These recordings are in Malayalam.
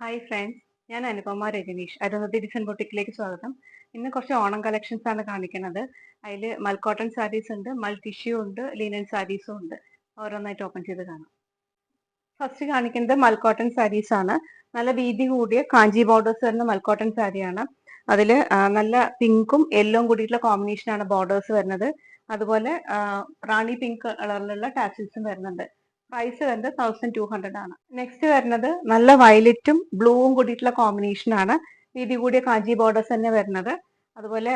ഹായ് ഫ്രണ്ട്സ്, ഞാൻ അനുപമ രജനീഷ്. അരുന്ധതി ഡിസൈൻ ബൊട്ടിക്കിലേക്ക് സ്വാഗതം. ഇന്ന് കുറച്ച് ഓണം കളക്ഷൻസ് ആണ് കാണിക്കുന്നത്. അതിൽ മൽ കോട്ടൺ സാരീസ് ഉണ്ട്, മൽ ടിഷ്യൂ ഉണ്ട്, ലിനൻ സാരീസും ഉണ്ട്. ഓരോന്നായിട്ട് ഓപ്പൺ ചെയ്ത് കാണാം. ഫസ്റ്റ് കാണിക്കുന്നത് മൽ കോട്ടൺ സാരീസ് ആണ്. നല്ല വീതി കൂടിയ കാഞ്ചി ബോർഡേഴ്സ് വരുന്ന മൽ കോട്ടൺ സാരിയാണ്. അതിൽ നല്ല പിങ്കും യെല്ലോയും കൂടിയിട്ടുള്ള കോമ്പിനേഷനാണ് ബോർഡേഴ്സ് വരുന്നത്. അതുപോലെ റാണി പിങ്ക് കളറിലുള്ള ടാസിൽസും വരുന്നുണ്ട്. പ്രൈസ് വരുന്നത് 1200 ആണ്. നെക്സ്റ്റ് വരുന്നത് നല്ല വയലറ്റും ബ്ലൂവും കൂടിയിട്ടുള്ള കോമ്പിനേഷൻ ആണ്. വീതി കൂടിയ കാഞ്ചി ബോർഡേഴ്സ് തന്നെ വരുന്നത്. അതുപോലെ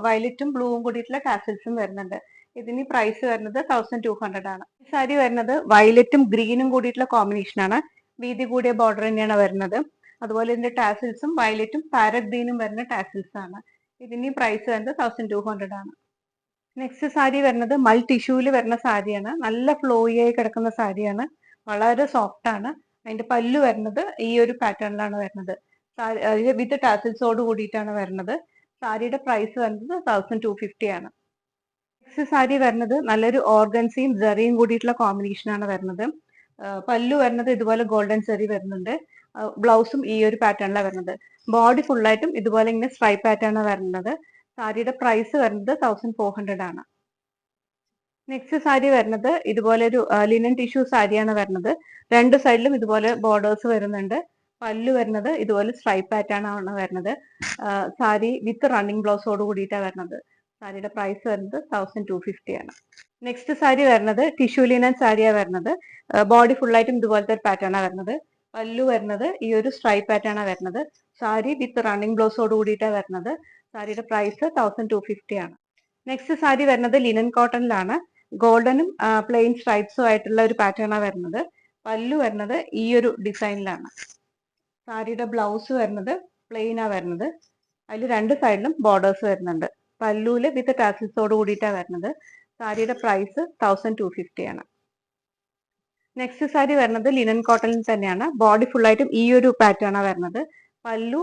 വയലറ്റും ബ്ലൂവും കൂടിയിട്ടുള്ള ടാസിൽസും വരുന്നുണ്ട്. ഇതിന് പ്രൈസ് വരുന്നത് 1200 ആണ്. ഈ സാരി വരുന്നത് വയലറ്റും ഗ്രീനും കൂടിയിട്ടുള്ള കോമ്പിനേഷൻ ആണ്. വീതി കൂടിയ ബോർഡർ തന്നെയാണ് വരുന്നത്. അതുപോലെ ഇതിന്റെ ടാസിൽസും വയലറ്റും പാരറ്റ് ഗ്രീനും വരുന്ന ടാസിൽസ് ആണ്. ഇതിന് പ്രൈസ് വരുന്നത് 1200 ആണ്. നെക്സ്റ്റ് സാരി വരുന്നത് മൽ ടിഷ്യൂല് വരുന്ന സാരിയാണ്. നല്ല ഫ്ലോയി ആയി കിടക്കുന്ന സാരിയാണ്. വളരെ സോഫ്റ്റ് ആണ്. അതിന്റെ പല്ലു വരുന്നത് ഈ ഒരു പാറ്റേണിലാണ് വരുന്നത്. വിത്ത് ടാസിൽസോട് കൂടിയിട്ടാണ് വരുന്നത്. സാരിയുടെ പ്രൈസ് വരുന്നത് 1250 ആണ്. നെക്സ്റ്റ് സാരി വരുന്നത് നല്ലൊരു ഓർഗൻസിയും ജെറിയും കൂടിയിട്ടുള്ള കോമ്പിനേഷൻ ആണ് വരുന്നത്. പല്ലു വരുന്നത് ഇതുപോലെ ഗോൾഡൻ ജെറി വരുന്നുണ്ട്. ബ്ലൗസും ഈ ഒരു പാറ്റേണിലാണ് വരുന്നത്. ബോഡി ഫുള്ളായിട്ടും ഇതുപോലെ ഇങ്ങനെ സ്ട്രൈപ്പ് പാറ്റേൺ വരുന്നത്. സാരിയുടെ പ്രൈസ് വരുന്നത് 1400 ആണ്. നെക്സ്റ്റ് സാരി വരുന്നത് ഇതുപോലെ ഒരു ലിനൻ ടിഷ്യൂ സാരിയാണ് വരുന്നത്. രണ്ട് സൈഡിലും ഇതുപോലെ ബോർഡേഴ്സ് വരുന്നുണ്ട്. പല്ലു വരുന്നത് ഇതുപോലെ സ്ട്രൈപ്പ് പാറ്റേൺ ആണ് വരുന്നത്. സാരി വിത്ത് റണ്ണിങ് ബ്ലൗസോട് കൂടിയിട്ടാണ് വരുന്നത്. സാരിയുടെ പ്രൈസ് വരുന്നത് 1250 ആണ്. നെക്സ്റ്റ് സാരി വരുന്നത് ടിഷ്യൂ ലിനൻ സാരിയാണ് വരുന്നത്. ബോഡി ഫുള്ളായിട്ടും ഇതുപോലത്തെ ഒരു പാറ്റേൺ ആണ് വരുന്നത്. പല്ലു വരുന്നത് ഈ ഒരു സ്ട്രൈപ്പ് പാറ്റേൺ ആണ് വരുന്നത്. സാരി വിത്ത് റണ്ണിങ് ബ്ലൗസോട് കൂടിയിട്ടാണ് വരുന്നത്. സാരിയുടെ പ്രൈസ് 1250 ആണ്. നെക്സ്റ്റ് സാരി വരുന്നത് ലിനൻ കോട്ടണിലാണ്. ഗോൾഡനും പ്ലെയിൻ സ്ട്രൈപ്സും ആയിട്ടുള്ള ഒരു പാറ്റേൺ ആണ് വരുന്നത്. പല്ലു വരുന്നത് ഈ ഒരു ഡിസൈനിലാണ്. സാരിയുടെ ബ്ലൗസ് വരുന്നത് പ്ലെയിൻ ആ വരുന്നത്. അതിൽ രണ്ട് സൈഡിലും ബോർഡേഴ്സ് വരുന്നുണ്ട്. പല്ലുവില് വിത്ത് ടാസിൽസോട് കൂടിയിട്ടാണ് വരുന്നത്. സാരിയുടെ പ്രൈസ് 1250 ആണ്. നെക്സ്റ്റ് സാരി വരുന്നത് ലിനൻ കോട്ടണിൽ തന്നെയാണ്. ബോഡി ഫുള്ളായിട്ടും ഈ ഒരു പാറ്റേൺ ആണ് വരുന്നത്. പല്ലു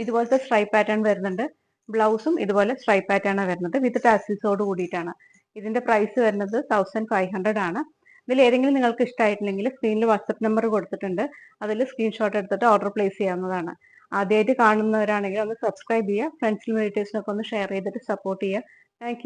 ഇതുപോലത്തെ സ്ട്രൈപ്പ് പാറ്റേൺ വരുന്നുണ്ട്. ബ്ലൗസും ഇതുപോലെ സ്ട്രൈപ്പ് പാറ്റേൺ ആണ് വരുന്നത്. വിത്ത് ടാസിൽസോട് കൂടിയിട്ടാണ്. ഇതിന്റെ പ്രൈസ് വരുന്നത് 1500 ആണ്. ഇതിൽ ഏതെങ്കിലും നിങ്ങൾക്ക് ഇഷ്ടമായിട്ടില്ലെങ്കിൽ സ്ക്രീനിൽ വാട്സപ്പ് നമ്പർ കൊടുത്തിട്ടുണ്ട്. അതിൽ സ്ക്രീൻഷോട്ട് എടുത്തിട്ട് ഓർഡർ പ്ലേസ് ചെയ്യാവുന്നതാണ്. ആദ്യമായിട്ട് കാണുന്നവരാണെങ്കിൽ ഒന്ന് സബ്സ്ക്രൈബ് ചെയ്യുക. ഫ്രണ്ട്സിനും റിലേറ്റീവ്സിനൊക്കെ ഒന്ന് ഷെയർ ചെയ്തിട്ട് സപ്പോർട്ട് ചെയ്യുക. താങ്ക്